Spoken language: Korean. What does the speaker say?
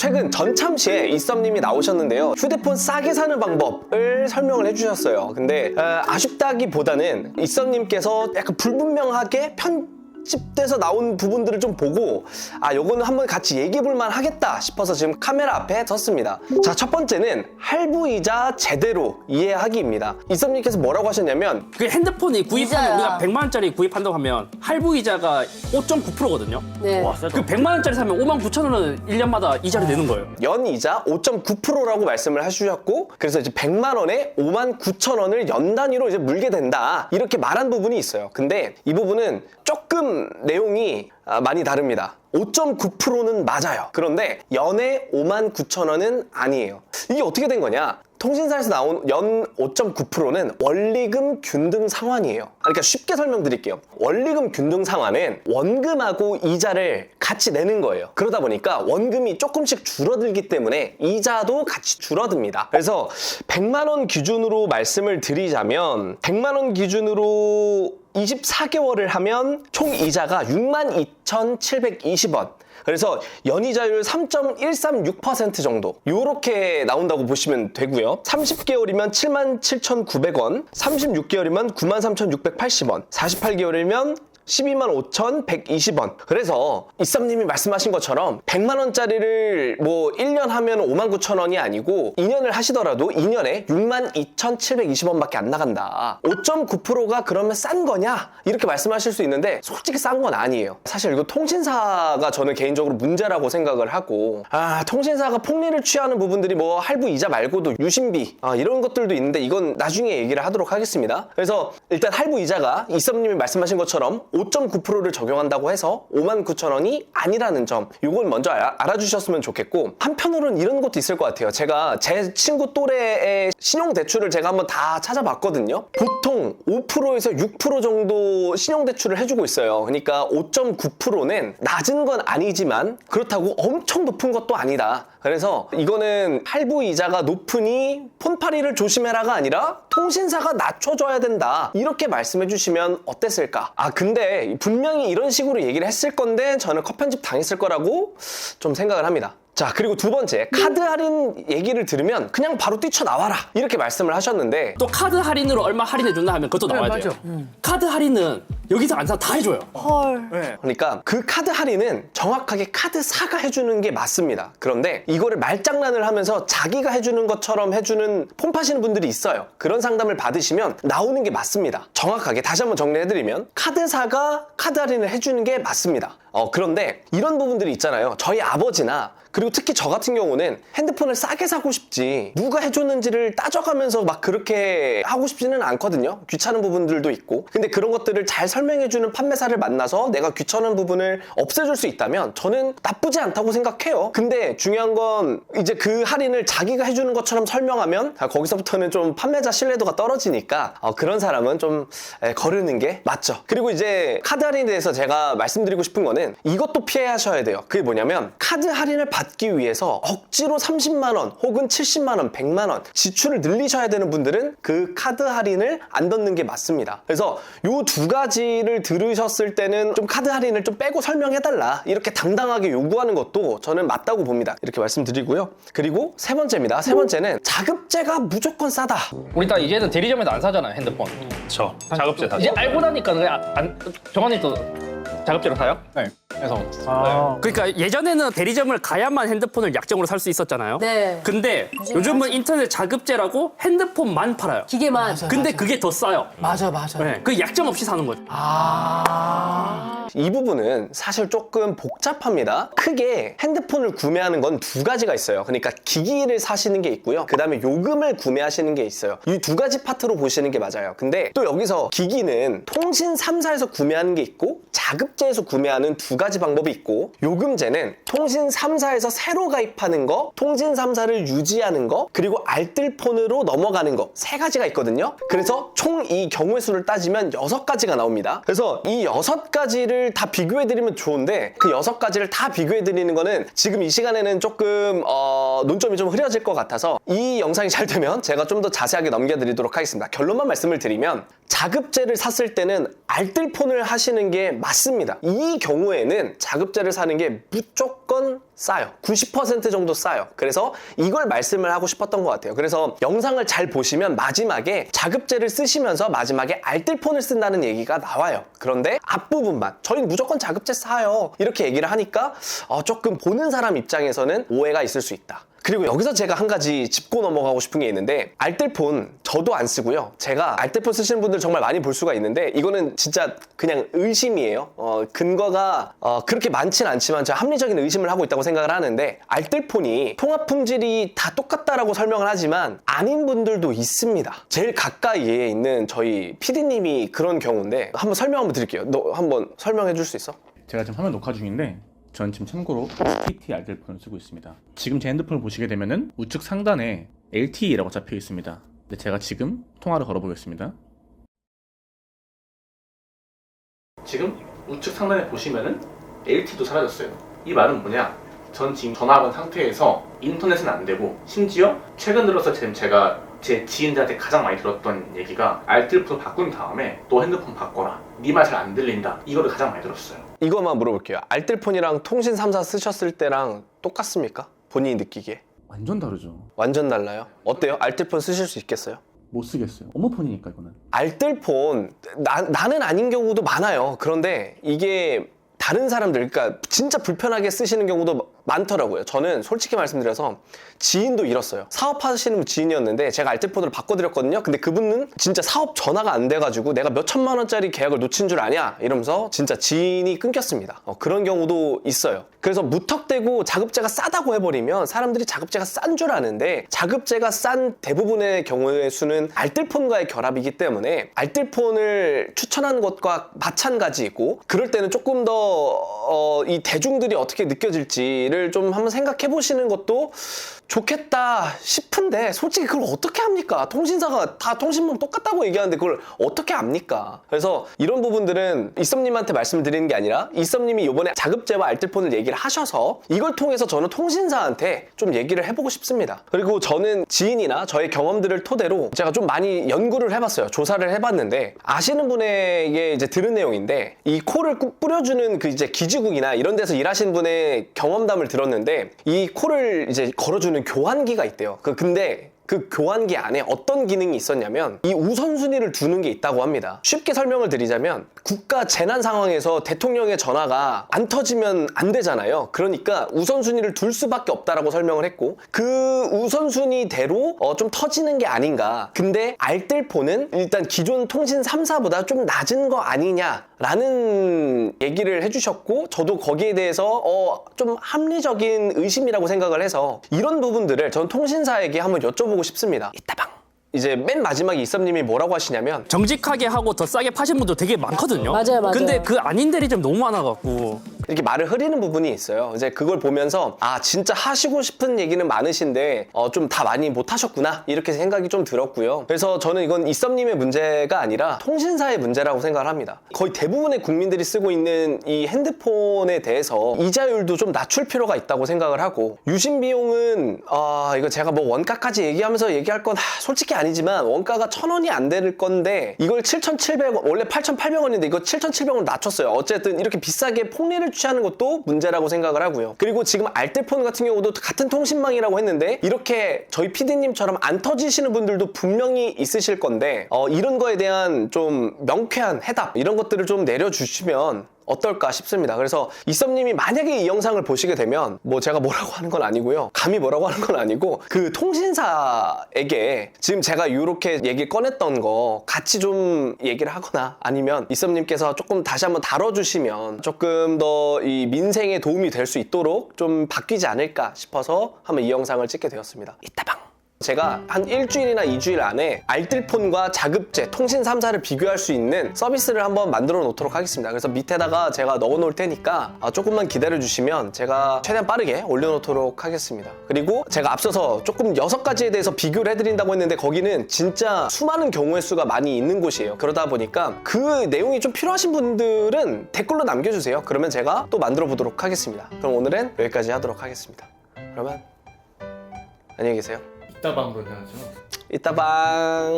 최근 전참시에 이썸님이 나오셨는데요. 휴대폰 싸게 사는 방법을 설명을 해주셨어요. 근데 아쉽다기보다는 이썸님께서 약간 불분명하게 편집돼서 나온 부분들을 좀 보고 요거는 한번 같이 얘기해볼만 하겠다 싶어서 지금 카메라 앞에 섰습니다. 자, 첫 번째는 할부이자 제대로 이해하기입니다. 이썸님께서 뭐라고 하셨냐면 그 핸드폰이 구입하면 이자야. 우리가 100만 원짜리 구입한다고 하면 할부 이자가 5.9%거든요. 네. 그 100만 원짜리 사면 59,000원은 1년마다 이자를 내는 거예요. 연이자 5.9%라고 말씀을 해주셨고, 그래서 이제 100만 원에 59,000원을 연 단위로 이제 물게 된다, 이렇게 말한 부분이 있어요. 근데 이 부분은 조금 내용이 많이 다릅니다. 5.9%는 맞아요. 그런데 연에 59,000원은 아니에요. 이게 어떻게 된 거냐? 통신사에서 나온 연 5.9%는 원리금 균등 상환이에요. 그러니까 쉽게 설명드릴게요. 원리금 균등 상환은 원금하고 이자를 같이 내는 거예요. 그러다 보니까 원금이 조금씩 줄어들기 때문에 이자도 같이 줄어듭니다. 그래서 100만 원 기준으로 말씀을 드리자면 100만 원 기준으로 24개월을 하면 총 이자가 62,720원. 그래서 연이자율 3.136% 정도, 요렇게 나온다고 보시면 되고요. 30개월이면 77,900원, 36개월이면 93,680원, 48개월이면 125,120원. 그래서 이썸님이 말씀하신 것처럼 100만 원짜리를 뭐 1년 하면 59,000원이 아니고 2년을 하시더라도 2년에 62,720원밖에 안 나간다. 5.9%가 그러면 싼 거냐? 이렇게 말씀하실 수 있는데 솔직히 싼 건 아니에요. 사실 이거 통신사가 저는 개인적으로 문제라고 생각을 하고, 통신사가 폭리를 취하는 부분들이 뭐 할부 이자 말고도 유심비 이런 것들도 있는데 이건 나중에 얘기를 하도록 하겠습니다. 그래서 일단 할부 이자가 이썸님이 말씀하신 것처럼 5.9%를 적용한다고 해서 59,000원이 아니라는 점, 이건 먼저 알아주셨으면 좋겠고, 한편으로는 이런 것도 있을 것 같아요. 제가 제 친구 또래의 신용대출을 제가 한번 다 찾아봤거든요. 보통 5%에서 6% 정도 신용대출을 해주고 있어요. 그러니까 5.9%는 낮은 건 아니지만 그렇다고 엄청 높은 것도 아니다. 그래서 이거는 할부 이자가 높으니 폰파리를 조심해라가 아니라 통신사가 낮춰줘야 된다, 이렇게 말씀해 주시면 어땠을까? 근데 분명히 이런 식으로 얘기를 했을 건데 저는 컷 편집 당했을 거라고 좀 생각을 합니다. 자, 그리고 두 번째, 카드 할인 얘기를 들으면 그냥 바로 뛰쳐나와라, 이렇게 말씀을 하셨는데, 또 카드 할인으로 얼마 할인해 준다 하면 그것도 나와야 돼요. 카드 할인은 여기서 안 사 다 해줘요. 헐. 네. 그러니까 그 카드 할인은 정확하게 카드사가 해주는 게 맞습니다. 그런데 이거를 말장난을 하면서 자기가 해주는 것처럼 해주는 폰 파시는 분들이 있어요. 그런 상담을 받으시면 나오는 게 맞습니다. 정확하게 다시 한번 정리해드리면 카드사가 카드 할인을 해주는 게 맞습니다. 그런데 이런 부분들이 있잖아요. 저희 아버지나 그리고 특히 저 같은 경우는 핸드폰을 싸게 사고 싶지 누가 해줬는지를 따져가면서 막 그렇게 하고 싶지는 않거든요. 귀찮은 부분들도 있고. 근데 그런 것들을 잘 설명해주는 판매사를 만나서 내가 귀찮은 부분을 없애줄 수 있다면 저는 나쁘지 않다고 생각해요. 근데 중요한 건 이제 그 할인을 자기가 해주는 것처럼 설명하면 거기서부터는 좀 판매자 신뢰도가 떨어지니까 그런 사람은 좀 거르는 게 맞죠. 그리고 이제 카드 할인에 대해서 제가 말씀드리고 싶은 거는 이것도 피하셔야 돼요. 그게 뭐냐면, 카드 할인을 받기 위해서 억지로 30만 원 혹은 70만 원, 100만 원 지출을 늘리셔야 되는 분들은 그 카드 할인을 안 넣는 게 맞습니다. 그래서 요 두 가지를 들으셨을 때는 좀 카드 할인을 좀 빼고 설명해달라, 이렇게 당당하게 요구하는 것도 저는 맞다고 봅니다. 이렇게 말씀드리고요. 그리고 세 번째입니다. 세 번째는 자급제가 무조건 싸다. 우리 다 이제는 대리점에서 안 사잖아요, 핸드폰. 저 자급제 사죠. 이제 알고 나니까 그냥 정환이도 자급제로 사요? 네. 그래서 그러니까 예전에는 대리점을 가야만 핸드폰을 약정으로 살 수 있었잖아요. 네. 근데 요즘은 인터넷 자급제라고 핸드폰만 팔아요. 기계만. 근데 그게 더 싸요. 맞아. 네, 그 약정 없이 사는 거죠. 이 부분은 사실 조금 복잡합니다. 크게 핸드폰을 구매하는 건 두 가지가 있어요. 그러니까 기기를 사시는 게 있고요. 그 다음에 요금을 구매하시는 게 있어요. 이 두 가지 파트로 보시는 게 맞아요. 근데 또 여기서 기기는 통신 3사에서 구매하는 게 있고 자급제에서 구매하는 두 가지 방법이 있고, 요금제는 통신 3사에서 새로 가입하는 거, 통신 3사를 유지하는 거, 그리고 알뜰폰으로 넘어가는 거, 세 가지가 있거든요. 그래서 총 이 경우의 수를 따지면 6가지가 나옵니다. 그래서 이 6가지를 다 비교해드리면 좋은데, 그 6가지를 다 비교해드리는 거는 지금 이 시간에는 조금 논점이 좀 흐려질 것 같아서 이 영상이 잘 되면 제가 좀 더 자세하게 넘겨드리도록 하겠습니다. 결론만 말씀을 드리면, 자급제를 샀을 때는 알뜰폰을 하시는 게 맞습니다. 있습니다. 이 경우에는 자급제를 사는 게 무조건 싸요. 90% 정도 싸요. 그래서 이걸 말씀을 하고 싶었던 것 같아요. 그래서 영상을 잘 보시면 마지막에 자급제를 쓰시면서 마지막에 알뜰폰을 쓴다는 얘기가 나와요. 그런데 앞부분만 저희는 무조건 자급제 사요 이렇게 얘기를 하니까 조금 보는 사람 입장에서는 오해가 있을 수 있다. 그리고 여기서 제가 한 가지 짚고 넘어가고 싶은 게 있는데, 알뜰폰 저도 안 쓰고요. 제가 알뜰폰 쓰시는 분들 정말 많이 볼 수가 있는데, 이거는 진짜 그냥 의심이에요. 근거가 그렇게 많진 않지만 제가 합리적인 의심을 하고 있다고 생각을 하는데, 알뜰폰이 통화 품질이 다 똑같다라고 설명을 하지만 아닌 분들도 있습니다. 제일 가까이에 있는 저희 PD님이 그런 경우인데, 한번 설명 한번 드릴게요. 너 한번 설명해 줄 수 있어? 제가 지금 화면 녹화 중인데 저는 지금 참고로 SKT 알뜰폰을 쓰고 있습니다. 지금 제 핸드폰을 보시게 되면은 우측 상단에 LTE라고 잡혀 있습니다. 근데 제가 지금 통화를 걸어보겠습니다. 지금 우측 상단에 보시면은 LTE도 사라졌어요. 이 말은 뭐냐? 전 지금 전화 건 상태에서 인터넷은 안 되고, 심지어 최근 들어서 지금 제가 제 지인들한테 가장 많이 들었던 얘기가 알뜰폰 바꾼 다음에 또 핸드폰 바꿔라, 네 말 잘 안 들린다, 이거를 가장 많이 들었어요. 이거만 물어볼게요. 알뜰폰이랑 통신 3사 쓰셨을 때랑 똑같습니까? 본인이 느끼기에. 완전 다르죠. 완전 달라요? 어때요? 알뜰폰 쓰실 수 있겠어요? 못 쓰겠어요. 업무폰이니까 이거는. 알뜰폰 나는 아닌 경우도 많아요. 그런데 이게 다른 사람들, 그러니까 진짜 불편하게 쓰시는 경우도 많더라고요. 저는 솔직히 말씀드려서 지인도 잃었어요. 사업하시는 지인이었는데 제가 알뜰폰으로 바꿔드렸거든요. 근데 그분은 진짜 사업 전화가 안 돼가지고 내가 몇 천만 원짜리 계약을 놓친 줄 아냐? 이러면서 진짜 지인이 끊겼습니다. 그런 경우도 있어요. 그래서 무턱대고 자급제가 싸다고 해버리면 사람들이 자급제가 싼 줄 아는데, 자급제가 싼 대부분의 경우의 수는 알뜰폰과의 결합이기 때문에 알뜰폰을 추천하는 것과 마찬가지이고, 그럴 때는 조금 더 이 대중들이 어떻게 느껴질지를 좀 한번 생각해 보시는 것도 좋겠다 싶은데, 솔직히 그걸 어떻게 합니까? 통신사가 다 통신망 똑같다고 얘기하는데 그걸 어떻게 압니까? 그래서 이런 부분들은 이썸님한테 말씀을 드리는 게 아니라, 이썸님이 이번에 자급제와 알뜰폰을 얘기를 하셔서 이걸 통해서 저는 통신사한테 좀 얘기를 해보고 싶습니다. 그리고 저는 지인이나 저의 경험들을 토대로 제가 좀 많이 연구를 해봤어요. 조사를 해봤는데, 아시는 분에게 이제 들은 내용인데, 이 콜을 뿌려주는 그 이제 기지국이나 이런 데서 일하시는 분의 경험담을 들었는데, 이 콜을 이제 걸어주는 교환기가 있대요. 근데 그 교환기 안에 어떤 기능이 있었냐면, 이 우선순위를 두는 게 있다고 합니다. 쉽게 설명을 드리자면, 국가 재난 상황에서 대통령의 전화가 안 터지면 안 되잖아요. 그러니까 우선순위를 둘 수밖에 없다라고 설명을 했고, 그 우선순위대로 좀 터지는 게 아닌가. 근데 알뜰폰은 일단 기존 통신 3사보다 좀 낮은 거 아니냐라는 얘기를 해주셨고, 저도 거기에 대해서 좀 합리적인 의심이라고 생각을 해서 이런 부분들을 전 통신사에게 한번 여쭤보고 싶습니다. 이따방. 이제 맨 마지막에 이썸님이 뭐라고 하시냐면, 정직하게 하고 더 싸게 파신 분들 되게 많거든요. 맞아요. 근데 그 아닌 데리 좀 너무 많아갖고. 이렇게 말을 흐리는 부분이 있어요. 이제 그걸 보면서 진짜 하시고 싶은 얘기는 많으신데 좀 다 많이 못 하셨구나, 이렇게 생각이 좀 들었고요. 그래서 저는 이건 이썸님의 문제가 아니라 통신사의 문제라고 생각을 합니다. 거의 대부분의 국민들이 쓰고 있는 이 핸드폰에 대해서 이자율도 좀 낮출 필요가 있다고 생각을 하고, 유심 비용은 이거 제가 뭐 원가까지 얘기하면서 얘기할 건 솔직히 아니지만 원가가 1,000원이 안 될 건데, 이걸 7,700원, 원래 8,800원인데 이거 7,700원 낮췄어요. 어쨌든 이렇게 비싸게 폭리를 취하는 것도 문제라고 생각을 하고요. 그리고 지금 알뜰폰 같은 경우도 같은 통신망이라고 했는데, 이렇게 저희 PD님처럼 안 터지시는 분들도 분명히 있으실 건데, 이런 거에 대한 좀 명쾌한 해답, 이런 것들을 좀 내려주시면 어떨까 싶습니다. 그래서 이썸님이 만약에 이 영상을 보시게 되면, 뭐 제가 뭐라고 하는 건 아니고요, 감히 뭐라고 하는 건 아니고, 그 통신사에게 지금 제가 이렇게 얘기 꺼냈던 거 같이 좀 얘기를 하거나, 아니면 이썸님께서 조금 다시 한번 다뤄주시면 조금 더 이 민생에 도움이 될 수 있도록 좀 바뀌지 않을까 싶어서 한번 이 영상을 찍게 되었습니다. 이따방. 제가 한 일주일이나 2주일 안에 알뜰폰과 자급제, 통신 3사를 비교할 수 있는 서비스를 한번 만들어 놓도록 하겠습니다. 그래서 밑에다가 제가 넣어 놓을 테니까 조금만 기다려 주시면 제가 최대한 빠르게 올려놓도록 하겠습니다. 그리고 제가 앞서서 조금 6가지에 대해서 비교를 해드린다고 했는데, 거기는 진짜 수많은 경우의 수가 많이 있는 곳이에요. 그러다 보니까 그 내용이 좀 필요하신 분들은 댓글로 남겨주세요. 그러면 제가 또 만들어 보도록 하겠습니다. 그럼 오늘은 여기까지 하도록 하겠습니다. 그러면 안녕히 계세요. 이따방으로 해야죠. 이따 방.